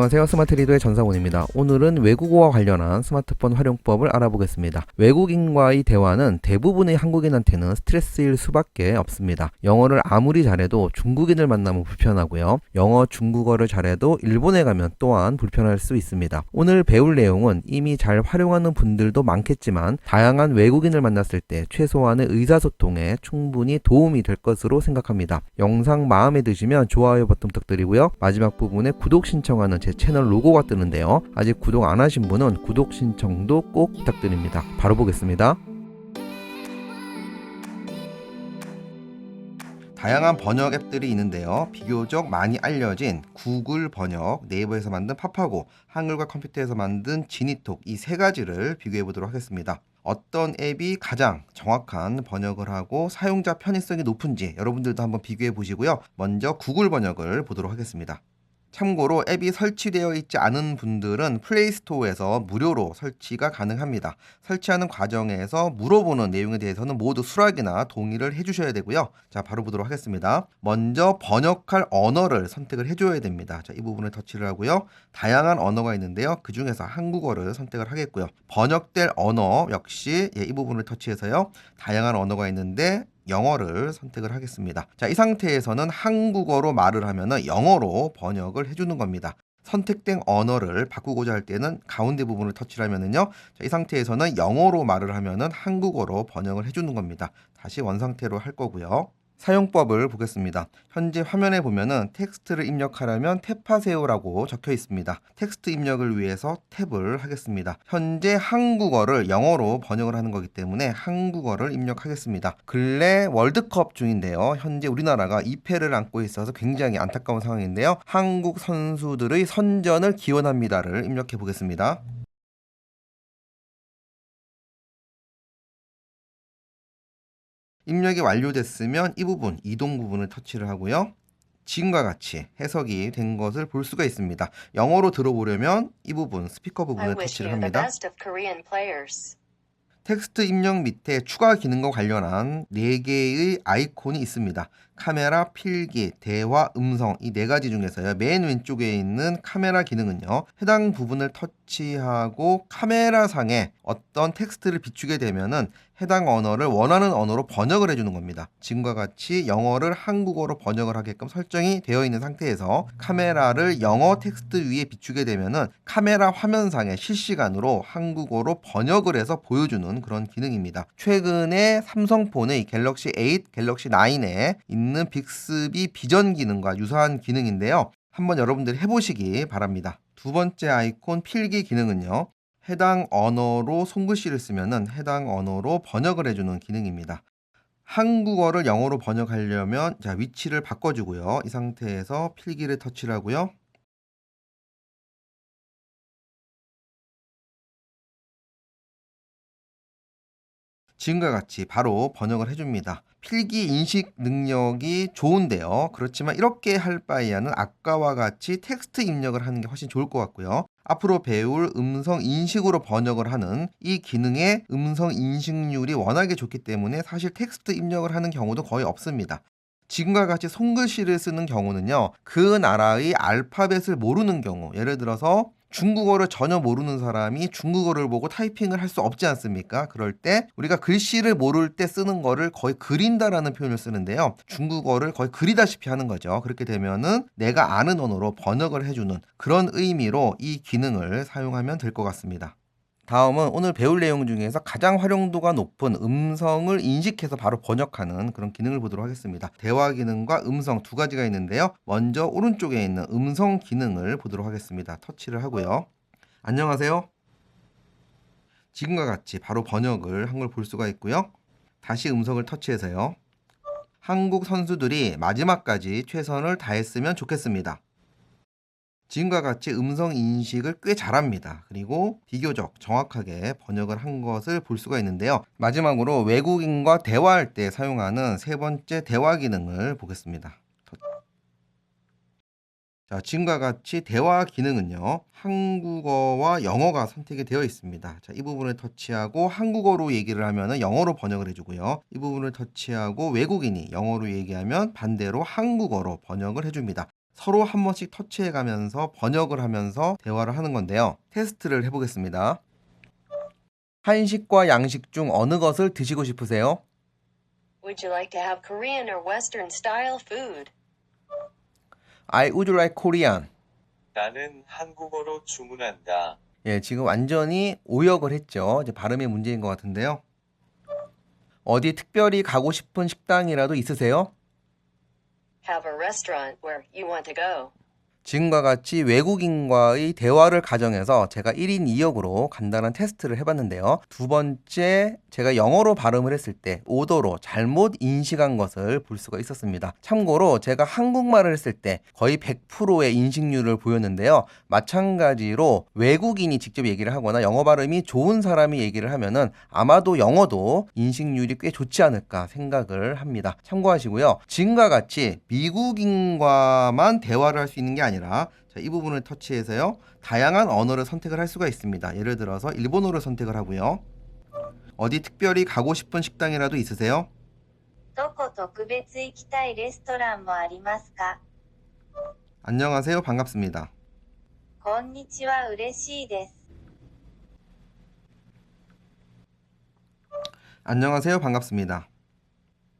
안녕하세요. 스마트리더의 전상훈입니다. 오늘은 외국어와 관련한 스마트폰 활용법을 알아보겠습니다. 외국인과의 대화는 대부분의 한국인한테는 스트레스일 수밖에 없습니다. 영어를 아무리 잘해도 중국인을 만나면 불편하고요. 영어, 중국어를 잘해도 일본에 가면 또한 불편할 수 있습니다. 오늘 배울 내용은 이미 잘 활용하는 분들도 많겠지만 다양한 외국인을 만났을 때 최소한의 의사소통에 충분히 도움이 될 것으로 생각합니다. 영상 마음에 드시면 좋아요 버튼 부탁드리고요. 마지막 부분에 구독 신청하는 제 채널 로고가 뜨는데요. 아직 구독 안 하신 분은 구독 신청도 꼭 부탁드립니다. 바로 보겠습니다. 다양한 번역 앱들이 있는데요. 비교적 많이 알려진 구글 번역, 네이버에서 만든 파파고, 한글과 컴퓨터에서 만든 지니톡, 이 세 가지를 비교해 보도록 하겠습니다. 어떤 앱이 가장 정확한 번역을 하고 사용자 편의성이 높은지 여러분들도 한번 비교해 보시고요. 먼저 구글 번역을 보도록 하겠습니다. 참고로 앱이 설치되어 있지 않은 분들은 플레이스토어에서 무료로 설치가 가능합니다. 설치하는 과정에서 물어보는 내용에 대해서는 모두 수락이나 동의를 해주셔야 되고요. 자, 바로 보도록 하겠습니다. 먼저 번역할 언어를 선택을 해줘야 됩니다. 자, 이 부분을 터치를 하고요. 다양한 언어가 있는데요. 그 중에서 한국어를 선택을 하겠고요. 번역될 언어 역시 이 부분을 터치해서요. 다양한 언어가 있는데 영어를 선택을 하겠습니다. 자, 이 상태에서는 한국어로 말을 하면 영어로 번역을 해주는 겁니다. 선택된 언어를 바꾸고자 할 때는 가운데 부분을 터치를 하면은요. 자, 이 상태에서는 영어로 말을 하면은 한국어로 번역을 해주는 겁니다. 다시 원상태로 할 거고요. 사용법을 보겠습니다. 현재 화면에 보면은 텍스트를 입력하려면 탭하세요라고 적혀 있습니다. 텍스트 입력을 위해서 탭을 하겠습니다. 현재 한국어를 영어로 번역을 하는 거기 때문에 한국어를 입력하겠습니다. 근래 월드컵 중인데요. 현재 우리나라가 2패를 안고 있어서 굉장히 안타까운 상황인데요. 한국 선수들의 선전을 기원합니다를 입력해 보겠습니다. 입력이 완료됐으면 이 부분, 이동 부분을 터치를 하고요. 지금과 같이 해석이 된 것을 볼 수가 있습니다. 영어로 들어보려면 이 부분, 스피커 부분을 터치를 합니다. 텍스트 입력 밑에 추가 기능과 관련한 4개의 아이콘이 있습니다. 카메라, 필기, 대화, 음성 이 4가지 중에서요. 맨 왼쪽에 있는 카메라 기능은요. 해당 부분을 터치하고 카메라 상에 어떤 텍스트를 비추게 되면은 해당 언어를 원하는 언어로 번역을 해주는 겁니다. 지금과 같이 영어를 한국어로 번역을 하게끔 설정이 되어 있는 상태에서 카메라를 영어 텍스트 위에 비추게 되면은 카메라 화면상에 실시간으로 한국어로 번역을 해서 보여주는 그런 기능입니다. 최근에 삼성폰의 갤럭시 8, 갤럭시 9에 있는 빅스비 비전 기능과 유사한 기능인데요. 한번 여러분들이 해보시기 바랍니다. 두 번째 아이콘 필기 기능은요. 해당 언어로 손글씨를 쓰면은 해당 언어로 번역을 해주는 기능입니다. 한국어를 영어로 번역하려면 자, 위치를 바꿔주고요. 이 상태에서 필기를 터치를 하고요. 지금과 같이 바로 번역을 해줍니다. 필기 인식 능력이 좋은데요. 그렇지만 이렇게 할 바에는 아까와 같이 텍스트 입력을 하는 게 훨씬 좋을 것 같고요. 앞으로 배울 음성 인식으로 번역을 하는 이 기능의 음성 인식률이 워낙에 좋기 때문에 사실 텍스트 입력을 하는 경우도 거의 없습니다. 지금과 같이 손글씨를 쓰는 경우는요. 그 나라의 알파벳을 모르는 경우, 예를 들어서 중국어를 전혀 모르는 사람이 중국어를 보고 타이핑을 할 수 없지 않습니까? 그럴 때 우리가 글씨를 모를 때 쓰는 거를 거의 그린다라는 표현을 쓰는데요. 중국어를 거의 그리다시피 하는 거죠. 그렇게 되면은 내가 아는 언어로 번역을 해주는 그런 의미로 이 기능을 사용하면 될 것 같습니다. 다음은 오늘 배울 내용 중에서 가장 활용도가 높은 음성을 인식해서 바로 번역하는 그런 기능을 보도록 하겠습니다. 대화 기능과 음성 두 가지가 있는데요. 먼저 오른쪽에 있는 음성 기능을 보도록 하겠습니다. 터치를 하고요. 안녕하세요. 지금과 같이 바로 번역을 한 걸 볼 수가 있고요. 다시 음성을 터치해서요. 한국 선수들이 마지막까지 최선을 다했으면 좋겠습니다. 지금과 같이 음성 인식을 꽤 잘합니다. 그리고 비교적 정확하게 번역을 한 것을 볼 수가 있는데요. 마지막으로 외국인과 대화할 때 사용하는 세 번째 대화 기능을 보겠습니다. 자, 지금과 같이 대화 기능은요. 한국어와 영어가 선택이 되어 있습니다. 자, 이 부분을 터치하고 한국어로 얘기를 하면 영어로 번역을 해주고요. 이 부분을 터치하고 외국인이 영어로 얘기하면 반대로 한국어로 번역을 해줍니다. 서로 한 번씩 터치해 가면서 번역을 하면서 대화를 하는 건데요. 테스트를 해보겠습니다. 한식과 양식 중 어느 것을 드시고 싶으세요? Would you like to have Korean or Western style food? I would like Korean. 나는 한국어로 주문한다. 예, 지금 완전히 오역을 했죠. 이제 발음의 문제인 것 같은데요. 어디 특별히 가고 싶은 식당이라도 있으세요? Have a restaurant where you want to go. 지금과 같이 외국인과의 대화를 가정해서 제가 1인 2역으로 간단한 테스트를 해봤는데요. 두 번째, 제가 영어로 발음을 했을 때 오더로 잘못 인식한 것을 볼 수가 있었습니다. 참고로 제가 한국말을 했을 때 거의 100%의 인식률을 보였는데요. 마찬가지로 외국인이 직접 얘기를 하거나 영어 발음이 좋은 사람이 얘기를 하면은 아마도 영어도 인식률이 꽤 좋지 않을까 생각을 합니다. 참고하시고요. 지금과 같이 미국인과만 대화를 할 수 있는 게 아니라 자, 이 부분을 터치해서요. 다양한 언어를 선택을 할 수가 있습니다. 예를 들어서 일본어를 선택을 하고요. 어디 특별히 가고 싶은 식당이라도 있으세요? どこ特別行きたいレストランもありますか？ 안녕하세요. 반갑습니다. こんにちは、嬉しいです。 안녕하세요. 반갑습니다.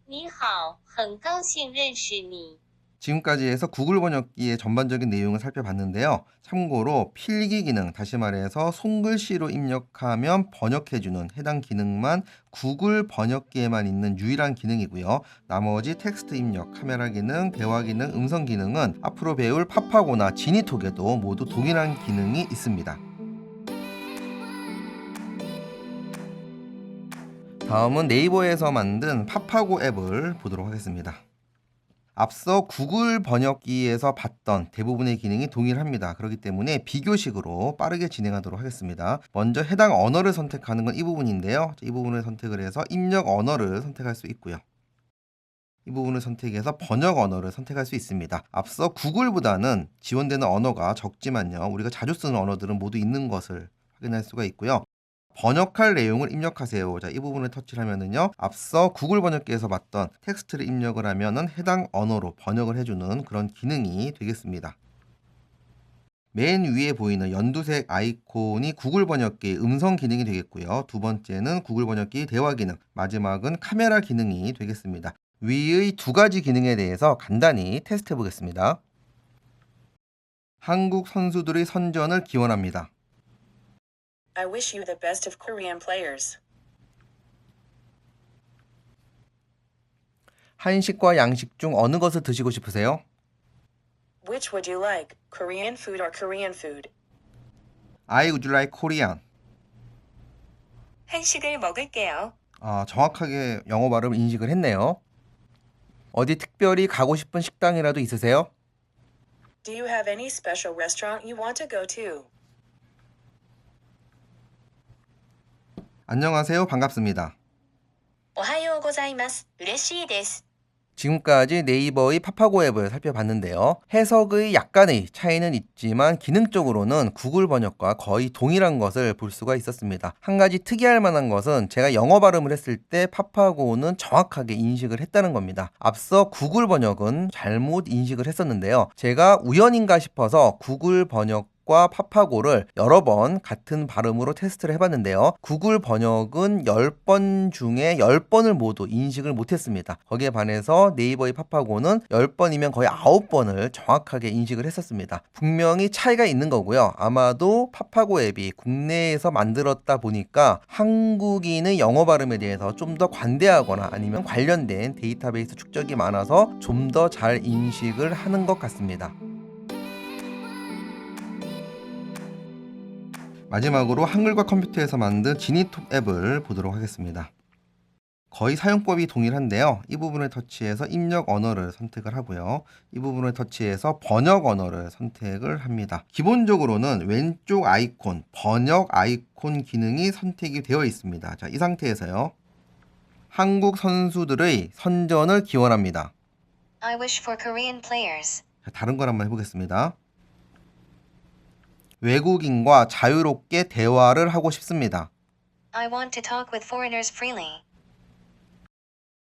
你好，很高兴认识你。 지금까지 해서 구글 번역기의 전반적인 내용을 살펴봤는데요. 참고로 필기 기능, 다시 말해서 손글씨로 입력하면 번역해주는 해당 기능만 구글 번역기에만 있는 유일한 기능이고요. 나머지 텍스트 입력, 카메라 기능, 대화 기능, 음성 기능은 앞으로 배울 팝하고나 지니톡에도 모두 동일한 기능이 있습니다. 다음은 네이버에서 만든 팝하고 앱을 보도록 하겠습니다. 앞서 구글 번역기에서 봤던 대부분의 기능이 동일합니다. 그렇기 때문에 비교식으로 빠르게 진행하도록 하겠습니다. 먼저 해당 언어를 선택하는 건 이 부분인데요. 이 부분을 선택을 해서 입력 언어를 선택할 수 있고요. 이 부분을 선택해서 번역 언어를 선택할 수 있습니다. 앞서 구글보다는 지원되는 언어가 적지만요. 우리가 자주 쓰는 언어들은 모두 있는 것을 확인할 수가 있고요. 번역할 내용을 입력하세요. 자, 이 부분을 터치를 하면은요. 앞서 구글 번역기에서 봤던 텍스트를 입력을 하면은 해당 언어로 번역을 해주는 그런 기능이 되겠습니다. 맨 위에 보이는 연두색 아이콘이 구글 번역기 음성 기능이 되겠고요. 두 번째는 구글 번역기 대화 기능, 마지막은 카메라 기능이 되겠습니다. 위의 두 가지 기능에 대해서 간단히 테스트 해 보겠습니다. 한국 선수들의 선전을 기원합니다. I wish you the best of Korean players. 한식과 양식 중 어느 것을 드시고 싶으세요? Which would you like, Korean food or Korean food? I would like Korean. 한식을 먹을게요. 정확하게 영어 발음을 인식을 했네요. 어디 특별히 가고 싶은 식당이라도 있으세요? Do you have any special restaurant you want to go to? 안녕하세요. 반갑습니다. おはようございます。嬉しいです。 지금까지 네이버의 팝하고 앱을 살펴봤는데요. 해석의 약간의 차이는 있지만 기능적으로는 구글 번역과 거의 동일한 것을 볼 수가 있었습니다. 한 가지 특이할 만한 것은 제가 영어 발음을 했을 때 팝하고는 정확하게 인식을 했다는 겁니다. 앞서 구글 번역은 잘못 인식을 했었는데요. 제가 우연인가 싶어서 구글 번역 과 팝하고를 여러 번 같은 발음으로 테스트를 해봤는데요. 구글 번역은 10번 중에 10번을 모두 인식을 못했습니다. 거기에 반해서 네이버의 팝하고는 10번이면 거의 9번을 정확하게 인식을 했었습니다. 분명히 차이가 있는 거고요. 아마도 팝하고 앱이 국내에서 만들었다 보니까 한국인의 영어 발음에 대해서 좀 더 관대하거나 아니면 관련된 데이터베이스 축적이 많아서 좀 더 잘 인식을 하는 것 같습니다. 마지막으로 한글과 컴퓨터에서 만든 지니톡 앱을 보도록 하겠습니다. 거의 사용법이 동일한데요. 이 부분을 터치해서 입력 언어를 선택을 하고요. 이 부분을 터치해서 번역 언어를 선택을 합니다. 기본적으로는 왼쪽 아이콘, 번역 아이콘 기능이 선택이 되어 있습니다. 자, 이 상태에서요. 한국 선수들의 선전을 기원합니다. I wish for Korean players. 자, 다른 걸 한번 해보겠습니다. 외국인과 자유롭게 대화를 하고 싶습니다. I want to talk with foreigners freely.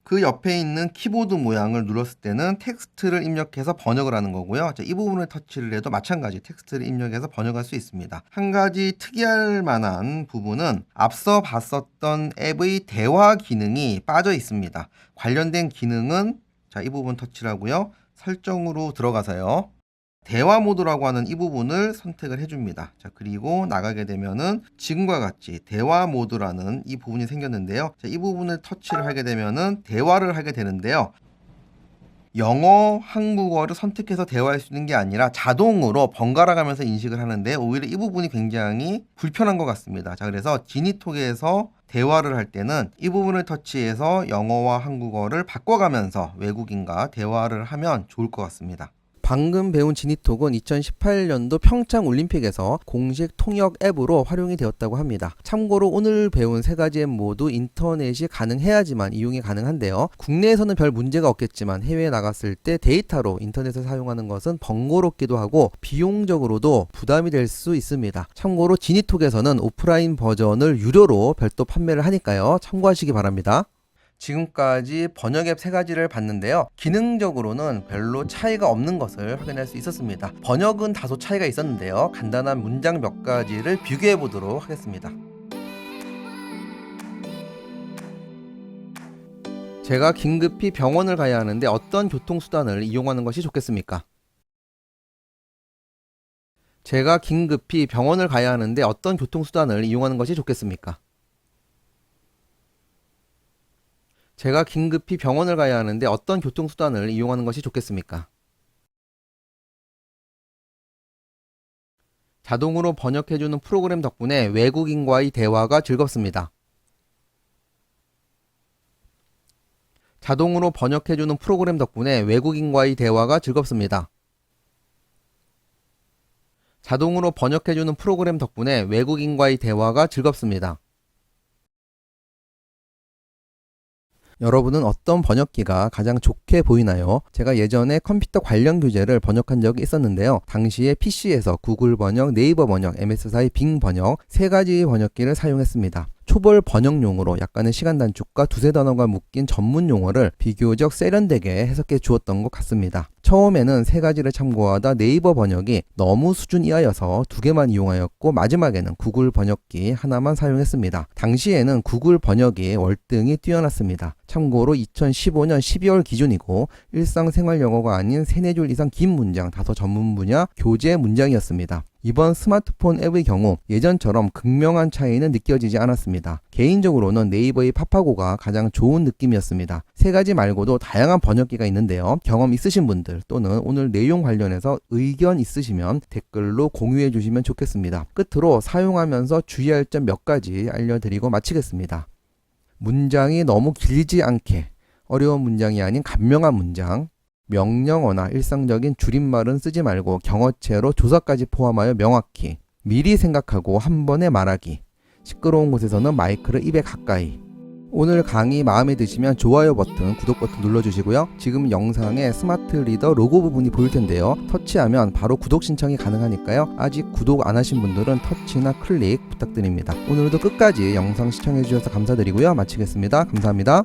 그 옆에 있는 키보드 모양을 눌렀을 때는 텍스트를 입력해서 번역을 하는 거고요. 자, 이 부분을 터치를 해도 마찬가지 텍스트를 입력해서 번역할 수 있습니다. 한 가지 특이할 만한 부분은 앞서 봤었던 앱의 대화 기능이 빠져 있습니다. 관련된 기능은 자, 이 부분 터치를 하고요. 설정으로 들어가서요. 대화 모드라고 하는 이 부분을 선택을 해줍니다. 자, 그리고 나가게 되면은 지금과 같이 대화 모드라는 이 부분이 생겼는데요. 자, 이 부분을 터치를 하게 되면은 대화를 하게 되는데요. 영어, 한국어를 선택해서 대화할 수 있는 게 아니라 자동으로 번갈아 가면서 인식을 하는데 오히려 이 부분이 굉장히 불편한 것 같습니다. 자, 그래서 지니톡에서 대화를 할 때는 이 부분을 터치해서 영어와 한국어를 바꿔가면서 외국인과 대화를 하면 좋을 것 같습니다. 방금 배운 지니톡은 2018년도 평창 올림픽에서 공식 통역 앱으로 활용이 되었다고 합니다. 참고로 오늘 배운 세 가지 앱 모두 인터넷이 가능해야지만 이용이 가능한데요. 국내에서는 별 문제가 없겠지만 해외에 나갔을 때 데이터로 인터넷을 사용하는 것은 번거롭기도 하고 비용적으로도 부담이 될 수 있습니다. 참고로 지니톡에서는 오프라인 버전을 유료로 별도 판매를 하니까요. 참고하시기 바랍니다. 지금까지 번역 앱 세 가지를 봤는데요. 기능적으로는 별로 차이가 없는 것을 확인할 수 있었습니다. 번역은 다소 차이가 있었는데요. 간단한 문장 몇 가지를 비교해 보도록 하겠습니다. 제가 긴급히 병원을 가야 하는데 어떤 교통수단을 이용하는 것이 좋겠습니까? 제가 긴급히 병원을 가야 하는데 어떤 교통수단을 이용하는 것이 좋겠습니까? 제가 긴급히 병원을 가야 하는데 어떤 교통수단을 이용하는 것이 좋겠습니까? 자동으로 번역해주는 프로그램 덕분에 외국인과의 대화가 즐겁습니다. 자동으로 번역해주는 프로그램 덕분에 외국인과의 대화가 즐겁습니다. 자동으로 번역해주는 프로그램 덕분에 외국인과의 대화가 즐겁습니다. 여러분은 어떤 번역기가 가장 좋게 보이나요? 제가 예전에 컴퓨터 관련 교재를 번역한 적이 있었는데요. 당시에 PC에서 구글 번역, 네이버 번역, MS사의 빙 번역 세 가지 번역기를 사용했습니다. 초벌 번역용으로 약간의 시간 단축과 두세 단어가 묶인 전문 용어를 비교적 세련되게 해석해 주었던 것 같습니다. 처음에는 세 가지를 참고하다 네이버 번역이 너무 수준 이하여서 두 개만 이용하였고 마지막에는 구글 번역기 하나만 사용했습니다. 당시에는 구글 번역이 월등히 뛰어났습니다. 참고로 2015년 12월 기준이고 일상생활 영어가 아닌 3-4줄 이상 긴 문장, 다소 전문 분야 교재 문장이었습니다. 이번 스마트폰 앱의 경우 예전처럼 극명한 차이는 느껴지지 않았습니다. 개인적으로는 네이버의 파파고가 가장 좋은 느낌이었습니다. 세 가지 말고도 다양한 번역기가 있는데요. 경험 있으신 분들 또는 오늘 내용 관련해서 의견 있으시면 댓글로 공유해 주시면 좋겠습니다. 끝으로 사용하면서 주의할 점 몇 가지 알려드리고 마치겠습니다. 문장이 너무 길지 않게, 어려운 문장이 아닌 간명한 문장, 명령어나 일상적인 줄임말은 쓰지 말고 경어체로 조사까지 포함하여 명확히, 미리 생각하고 한 번에 말하기, 시끄러운 곳에서는 마이크를 입에 가까이. 오늘 강의 마음에 드시면 좋아요 버튼, 구독 버튼 눌러주시고요. 지금 영상에 스마트 리더 로고 부분이 보일 텐데요. 터치하면 바로 구독 신청이 가능하니까요. 아직 구독 안 하신 분들은 터치나 클릭 부탁드립니다. 오늘도 끝까지 영상 시청해 주셔서 감사드리고요. 마치겠습니다. 감사합니다.